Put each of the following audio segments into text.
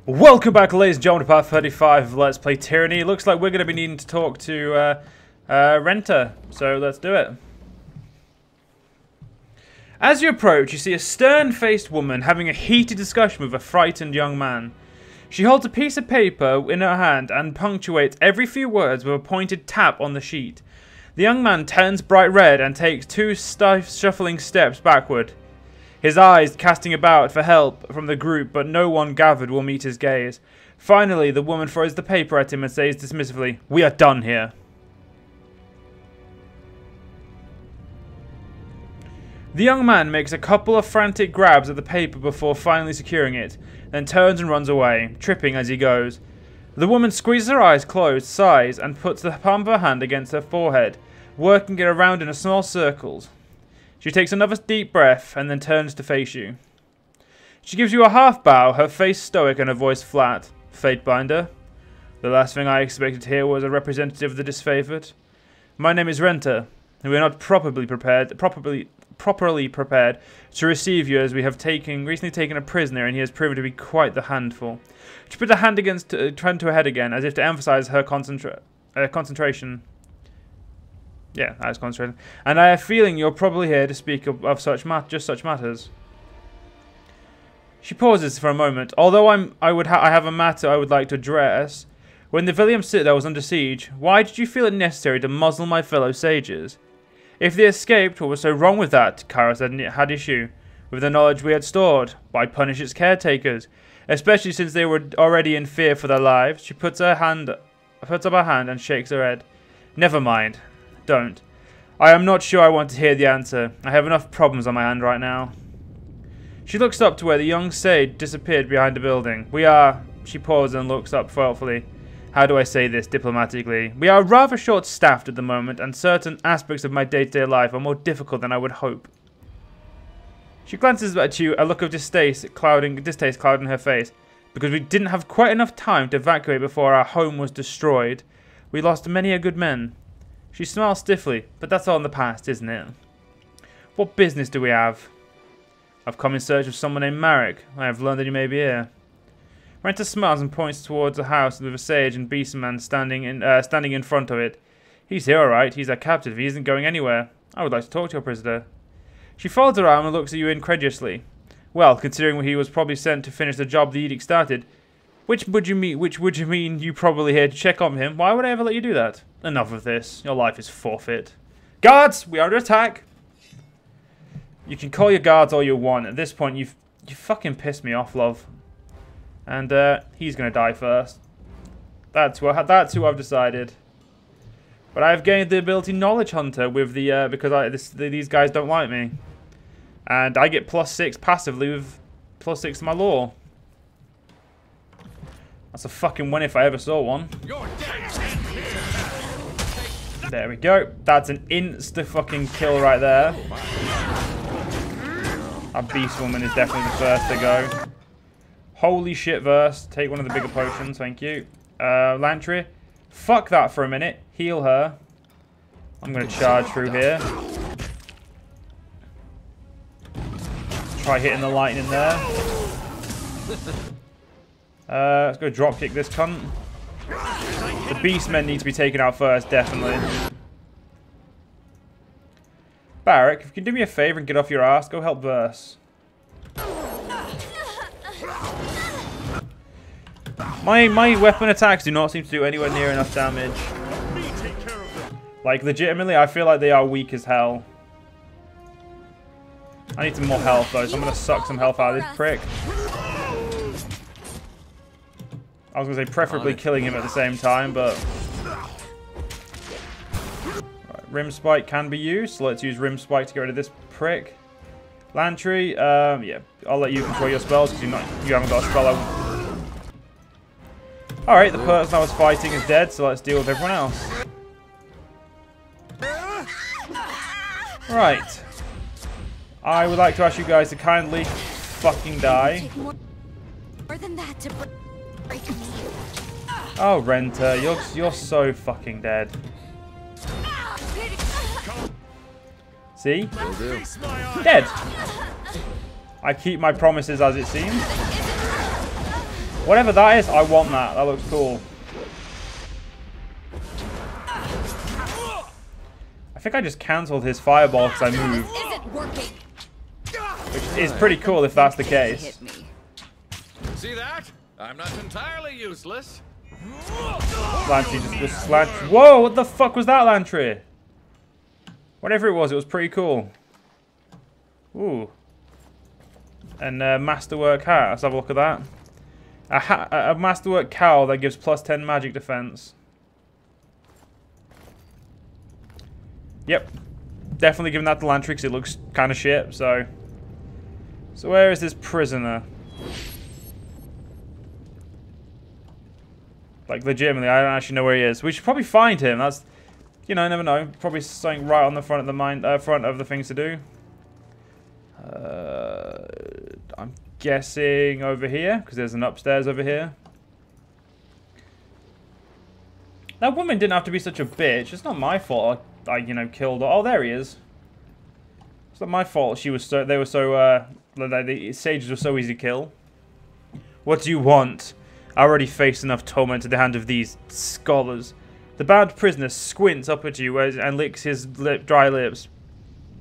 Welcome back, ladies and gentlemen, to part 35 of Let's Play Tyranny. Looks like we're going to be needing to talk to Renter, so let's do it. As you approach, you see a stern-faced woman having a heated discussion with a frightened young man. She holds a piece of paper in her hand and punctuates every few words with a pointed tap on the sheet. The young man turns bright red and takes two stiff, shuffling steps backward. His eyes casting about for help from the group, but no one gathered will meet his gaze. Finally, the woman throws the paper at him and says dismissively, "We are done here." The young man makes a couple of frantic grabs at the paper before finally securing it, then turns and runs away, tripping as he goes. The woman squeezes her eyes closed, sighs, and puts the palm of her hand against her forehead, working it around in a small circles. She takes another deep breath and then turns to face you. She gives you a half bow, her face stoic and her voice flat. "Fatebinder? The last thing I expected to hear was a representative of the disfavored. My name is Renter, and we are not properly prepared to receive you, as we have recently taken a prisoner, and he has proven to be quite the handful." She put her hand to her head again, as if to emphasize her concentration. Yeah, I was concentrating. "And I have a feeling you're probably here to speak of such matters." She pauses for a moment. "Although I have a matter I would like to address. When the William Citadel was under siege, why did you feel it necessary to muzzle my fellow sages? If they escaped, what was so wrong with that?" Kyros had issue with the knowledge we had stored. "Why punish its caretakers, especially since they were already in fear for their lives?" She puts up her hand and shakes her head. "Never mind. Don't. I am not sure I want to hear the answer. I have enough problems on my hand right now." She looks up to where the young sage disappeared behind a building. She pauses and looks up thoughtfully. "How do I say this diplomatically? We are rather short-staffed at the moment, and certain aspects of my day-to-day life are more difficult than I would hope." She glances at you, a look of distaste clouding her face. "Because we didn't have quite enough time to evacuate before our home was destroyed. We lost many a good men." She smiles stiffly, "But that's all in the past, isn't it? What business do we have?" "I've come in search of someone named Marek. I have learned that you may be here." Renter smiles and points towards a house with a sage and beastman standing in front of it. "He's here all right. He's our captive. He isn't going anywhere. I would like to talk to your prisoner." She folds her arm and looks at you incredulously. "Well, considering he was probably sent to finish the job the edict started, which would you mean you probably here to check on him? Why would I ever let you do that? Enough of this. Your life is forfeit." "Guards! We are under attack!" You can call your guards all you want. At this point, you fucking pissed me off, love. And he's gonna die first. That's who I've decided. But I've gained the ability Knowledge Hunter with the because these guys don't like me, and I get +6 passively with +6 to my lore. That's a fucking win if I ever saw one. There we go. That's an insta-fucking kill right there. Our beast woman is definitely the first to go. Holy shit, verse. Take one of the bigger potions, thank you. Lantry. Fuck that for a minute. Heal her. I'm going to charge through here. Try hitting the lightning there. Let's go drop kick this cunt. The beastmen need to be taken out first, definitely. Barrack, if you can do me a favour and get off your ass, go help Verse. My weapon attacks do not seem to do anywhere near enough damage. Like, legitimately, I feel like they are weak as hell. I need some more health, though, so I'm going to suck some health out of this prick. I was going to say preferably killing him at the same time, but... Right, Rim Spike can be used, so let's use Rim Spike to get rid of this prick. Lantry, yeah, I'll let you control your spells, because you haven't got a spell. Alright, the person I was fighting is dead, so let's deal with everyone else. Right. I would like to ask you guys to kindly fucking die. More than that to break me. Oh, Renter, you're so fucking dead. See? Dead. I keep my promises as it seems. Whatever that is, I want that. That looks cool. I think I just cancelled his fireball because I moved. Which is pretty cool if that's the case. See that? I'm not entirely useless. Lantry just Lantry. Whoa, what the fuck was that, Lantry? Whatever it was pretty cool. Ooh. And Masterwork hat. Let's have a look at that. A Masterwork cowl that gives plus 10 magic defense. Yep. Definitely giving that to Lantry because it looks kind of shit, so where is this prisoner? Like, legitimately, I don't actually know where he is. We should probably find him. That's, you know, never know. Probably something right on the front of the things to do. I'm guessing over here, because there's an upstairs over here. That woman didn't have to be such a bitch. It's not my fault I you know, killed her. Oh, there he is. It's not my fault she was so, the sages were so easy to kill. What do you want? I already faced enough torment at the hand of these scholars. The bound prisoner squints up at you and licks his dry lips.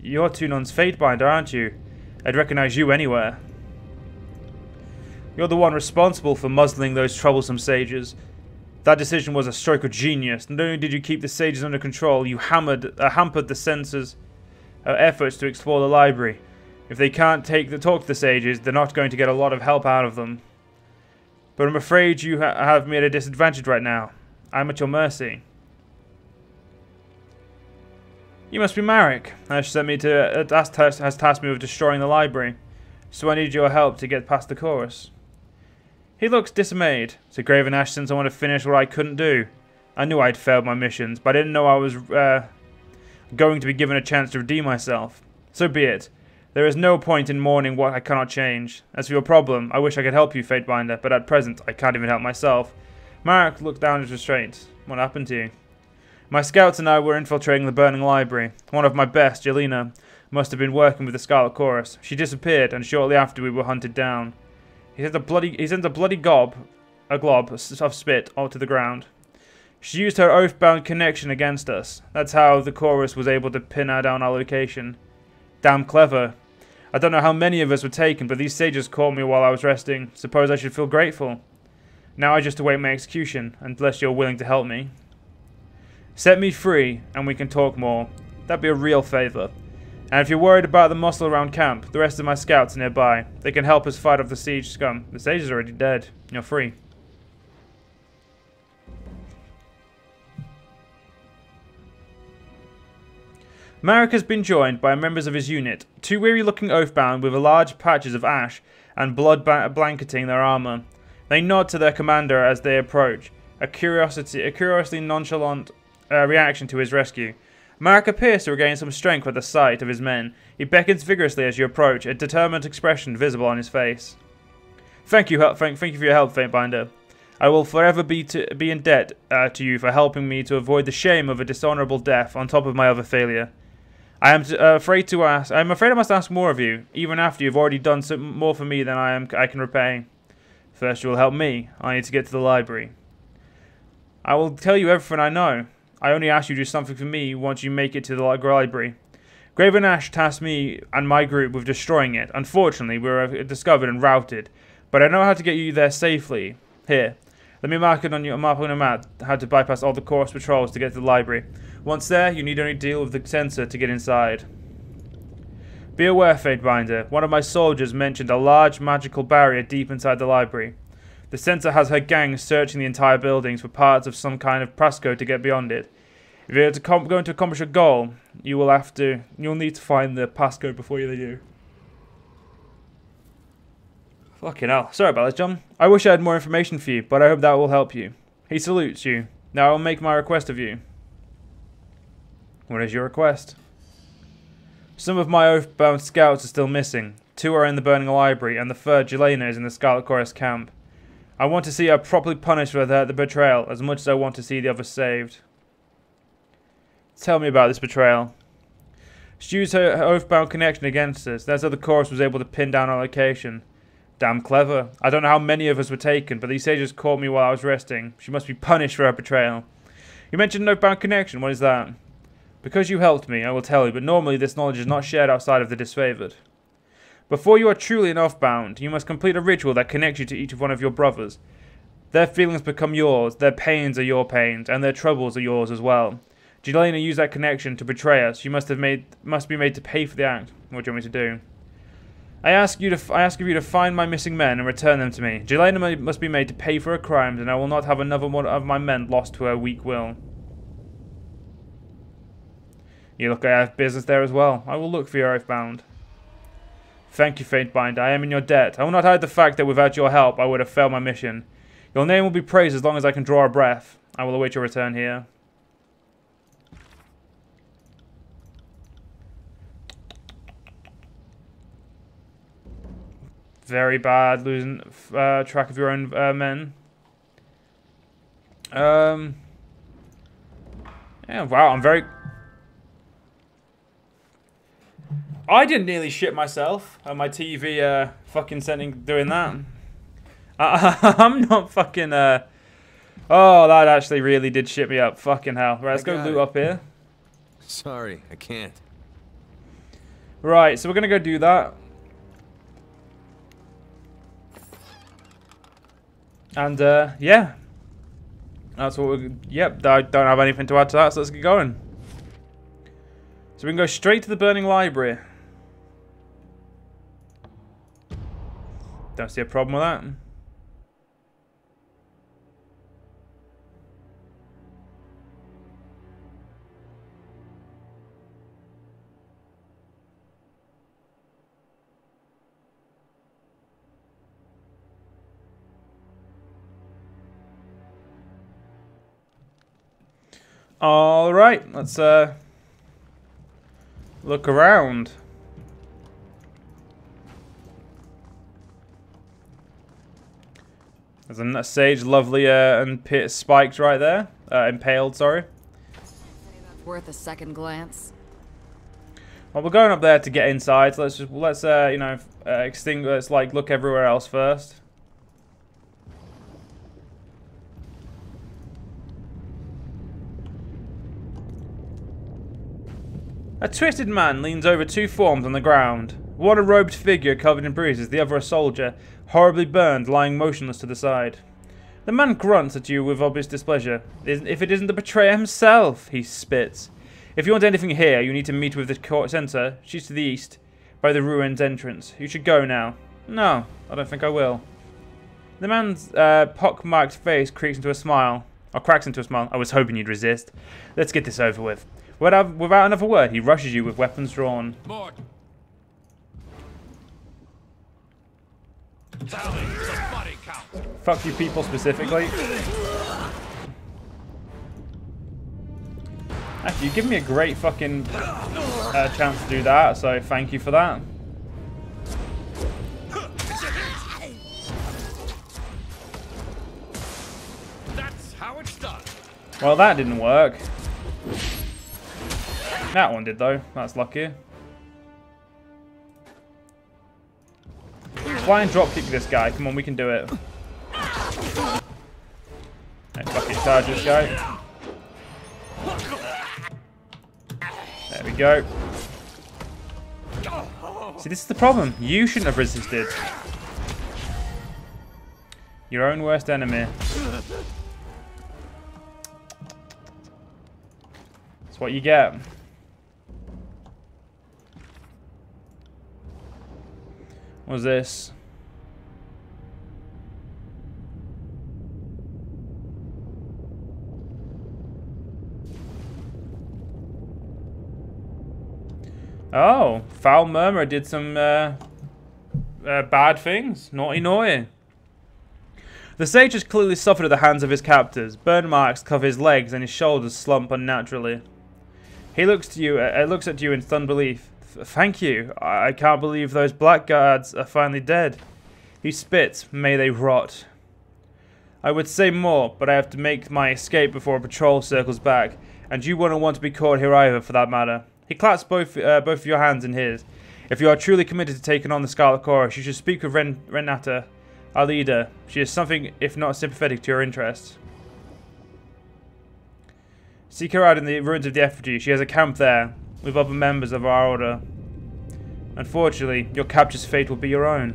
You're Tunon's fatebinder, aren't you? I'd recognize you anywhere. You're the one responsible for muzzling those troublesome sages. That decision was a stroke of genius. Not only did you keep the sages under control, you hampered the censors' efforts to explore the library. If they can't talk to the sages, they're not going to get a lot of help out of them. But I'm afraid you have me at a disadvantage right now. I'm at your mercy. You must be Marek. Ash sent me to has tasked me with destroying the library, so I need your help to get past the chorus. He looks dismayed. To Graven Ash, since I want to finish what I couldn't do. I knew I'd failed my missions, but I didn't know I was going to be given a chance to redeem myself. So be it. There is no point in mourning what I cannot change. As for your problem, I wish I could help you, Fatebinder, but at present, I can't even help myself. Marek looked down his restraint. What happened to you? My scouts and I were infiltrating the burning library. One of my best, Jelena, must have been working with the Scarlet Chorus. She disappeared, and shortly after we were hunted down. He sent a bloody glob of spit onto the ground. She used her oath-bound connection against us. That's how the Chorus was able to pin her down our location. Damn clever. I don't know how many of us were taken, but these sages caught me while I was resting. Suppose I should feel grateful. Now I just await my execution, unless you're willing to help me. Set me free, and we can talk more. That'd be a real favor. And if you're worried about the muscle around camp, the rest of my scouts are nearby. They can help us fight off the siege scum. The sage is already dead. You're free. Marek has been joined by members of his unit, two weary-looking oathbound with large patches of ash and blood blanketing their armor. They nod to their commander as they approach, a curiously nonchalant reaction to his rescue. Marek appears to regain some strength at the sight of his men. He beckons vigorously as you approach, a determined expression visible on his face. Thank you for your help, Fatebinder. I will forever be in debt to you for helping me to avoid the shame of a dishonorable death on top of my other failure. I am afraid I must ask more of you, even after you've already done more for me than I can repay. First, you will help me. I need to get to the library. I will tell you everything I know. I only ask you to do something for me once you make it to the library. Graven Ash tasked me and my group with destroying it. Unfortunately, we were discovered and routed, but I know how to get you there safely. Here, let me mark on your map how to bypass all the Chorus patrols to get to the library. Once there, you need only deal with the sensor to get inside. Be aware, Fatebinder. One of my soldiers mentioned a large magical barrier deep inside the library. The sensor has her gang searching the entire buildings for parts of some kind of passcode to get beyond it. If you're going to accomplish a goal, you'll need to find the passcode before you do. Fucking hell. Sorry about that, John. I wish I had more information for you, but I hope that will help you. He salutes you. Now I will make my request of you. What is your request? Some of my oath-bound scouts are still missing. 2 are in the burning library, and the 3rd, Jelena, is in the Scarlet Chorus camp. I want to see her properly punished for the betrayal, as much as I want to see the others saved. Tell me about this betrayal. She used her oath-bound connection against us. That's how the Chorus was able to pin down our location. Damn clever. I don't know how many of us were taken, but these sages caught me while I was resting. She must be punished for her betrayal. You mentioned no bound connection. What is that? Because you helped me, I will tell you, but normally this knowledge is not shared outside of the disfavored. Before you are truly an oathbound, you must complete a ritual that connects you to each of one of your brothers. Their feelings become yours, their pains are your pains, and their troubles are yours as well. Jelena used that connection to betray us. You must be made to pay for the act. What do you want me to do? I ask of you to find my missing men and return them to me. Jelena must be made to pay for her crimes, and I will not have another one of my men lost to her weak will. You look like I have business there as well. I will look for your oathbound. Thank you, fatebinder. I am in your debt. I will not hide the fact that without your help, I would have failed my mission. Your name will be praised as long as I can draw a breath. I will await your return here. Very bad losing track of your own men. Yeah, wow, I'm very... I didn't nearly shit myself on my TV fucking doing that. I'm not fucking... Oh, that actually really did shit me up. Fucking hell. Right, let's go loot up here. Sorry, I can't. Right, so we're going to go do that. And, yeah. That's what we're... Yep, I don't have anything to add to that, so let's get going. So we can go straight to the burning library. Don't see a problem with that. All right, let's look around. There's a sage, lovely, and pit spiked right there. Impaled, sorry. Worth a second glance. Well, we're going up there to get inside. So let's you know, extinguish. Let's look everywhere else first. A twisted man leans over two forms on the ground. One a robed figure covered in bruises, the other a soldier, horribly burned, lying motionless to the side. The man grunts at you with obvious displeasure. If it isn't the betrayer himself, he spits. If you want anything here, you need to meet with the court centre. She's to the east, by the ruins entrance. You should go now. No, I don't think I will. The man's pock-marked face cracks into a smile. I was hoping you'd resist. Let's get this over with. Without another word, he rushes you with weapons drawn. More. Tally the body count. Fuck you people specifically. Actually, you've given me a great fucking chance to do that, so thank you for that. That's how it's done. Well, that didn't work. That one did, though. That's lucky. Fly and drop kick this guy. Come on, we can do it. Hey, fuck it, charge this guy. There we go. See, this is the problem. You shouldn't have resisted. Your own worst enemy. That's what you get. What was this? Oh, Foul Murmur did some bad things. Naughty naughty. The sage has clearly suffered at the hands of his captors. Burn marks cover his legs and his shoulders slump unnaturally. He looks at you in stunned belief. Thank you. I can't believe those blackguards are finally dead. He spits. May they rot. I would say more, but I have to make my escape before a patrol circles back, and you wouldn't want to be caught here either, for that matter. He claps both of your hands in his. If you are truly committed to taking on the Scarlet Chorus, you should speak with Renata, our leader. She is something, if not sympathetic, to your interests. Seek her out in the ruins of the effigy. She has a camp there, with other members of our order. Unfortunately, your capture's fate will be your own.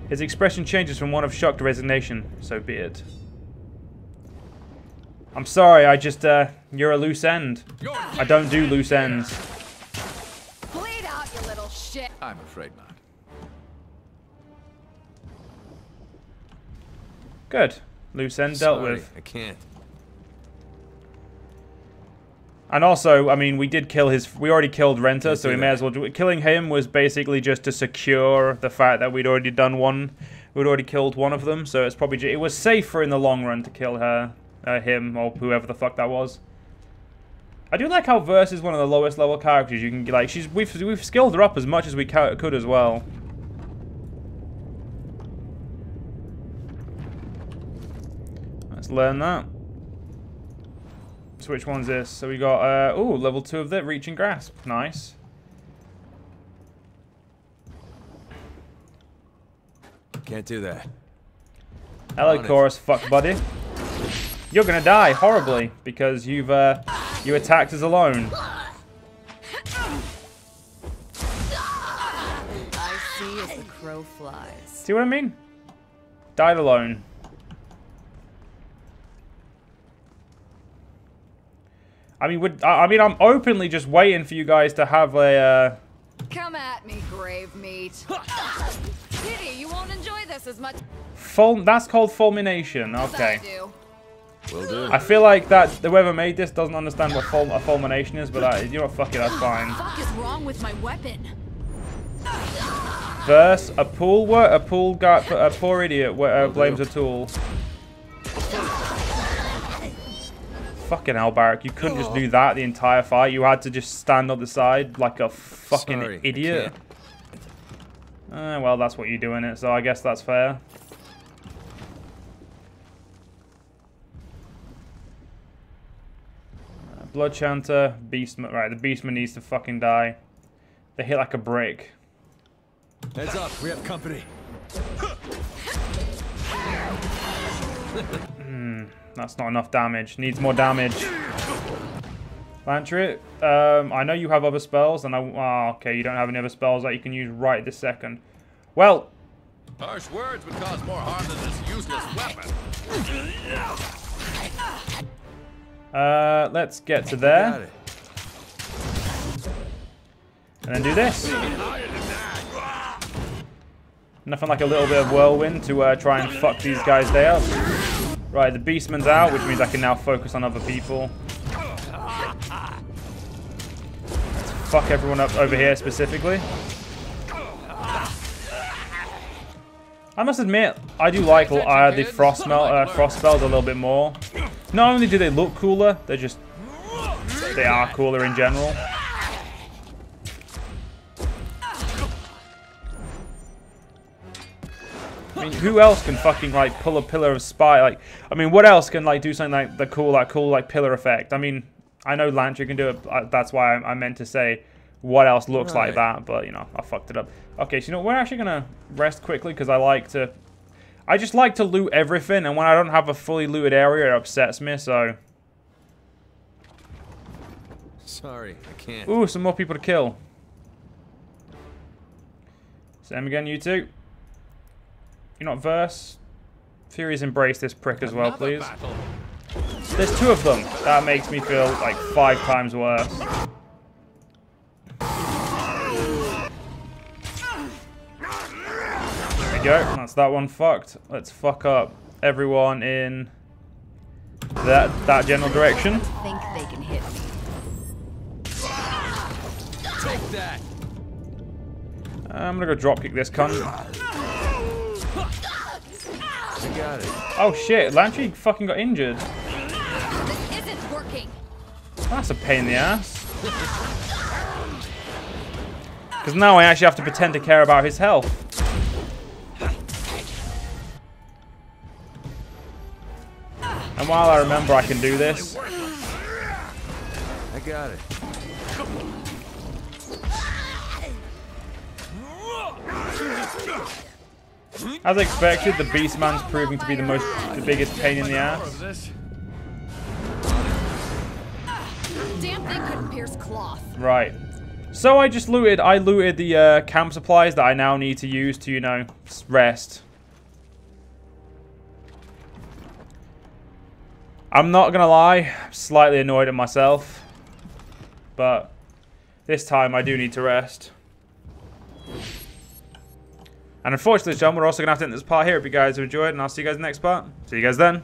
His expression changes from one of shock to resignation. So be it. I'm sorry, you're a loose end. I don't do loose ends. Bleed out, you little shit. I'm afraid not. Good. Loose end dealt Sorry, with. I can't. And also, I mean, we already killed Renta, so we may as well do it. Killing him was basically just to secure the fact that we'd already done one. We'd already killed one of them, so it's probably it was safer in the long run to kill him, or whoever the fuck that was. I do like how Verse is one of the lowest level characters you can get. Like, we've skilled her up as much as we could as well. Let's learn that. So which one's this? So we got, ooh, level 2 of the Reach and Grasp. Nice. Can't do that. Hello, Chorus, fuck buddy. You're gonna die horribly because you attacked us alone. I see as the crow flies. See what I mean? Died alone. I mean, I'm openly just waiting for you guys to have a. Come at me, grave meat. Pity you won't enjoy this as much. That's called fulmination. Okay. As I do. Will do. I feel like that whoever made this doesn't understand what a fulmination is, but you know what? Fuck it, that's fine. What the fuck is wrong with my weapon? Verse, a poor idiot blames a tool. Fucking hell, Barrack. You couldn't just do that the entire fight. You had to just stand on the side like a fucking idiot. Well, that's what you do in it, so I guess that's fair. Blood Chanter, Beastman. Right, the Beastman needs to fucking die. They hit like a brick. Heads up, we have company. That's not enough damage. Needs more damage. Lantry, I know you have other spells, and okay, you don't have any other spells that you can use right this second. Well, Harsh words would cause more harm than this useless weapon. let's get to there. And then do this. Nothing like a little bit of whirlwind to try and fuck these guys' day up. Right, the Beastman's out, which means I can now focus on other people. Let's fuck everyone up over here specifically. I must admit, I do like the frost spells a little bit more. Not only do they look cooler, they are cooler in general. I mean, who else can fucking like pull a pillar of spy? Like, I mean, what else can like do something like the cool pillar effect? I mean, I know Lantry can do it. That's why I meant to say what else looks like that, but you know, I fucked it up. Okay, so you know, we're actually gonna rest quickly because I just like to loot everything, and when I don't have a fully looted area, it upsets me. So, Sorry, I can't. ooh, some more people to kill. Same again, you two. You're not Verse. Furies, embrace this prick as well, please. There's 2 of them. That makes me feel like 5 times worse. There we go. That's that one fucked. Let's fuck up everyone in that general direction. Think they can hit me. Take that. I'm gonna go drop kick this cunt. I got it. Oh shit, Lantry fucking got injured. This isn't working. That's a pain in the ass. Because now I actually have to pretend to care about his health. And while I remember I can do this. I got it. As expected, the Beastman's proving to be the biggest pain in the ass. Damn thing couldn't pierce cloth. Right. So I looted the camp supplies that I now need to use to, you know, rest. I'm not gonna lie, I'm slightly annoyed at myself. But this time I do need to rest. And unfortunately, John, we're also going to have to end this part here. If you guys have enjoyed, and I'll see you guys next part. See you guys then.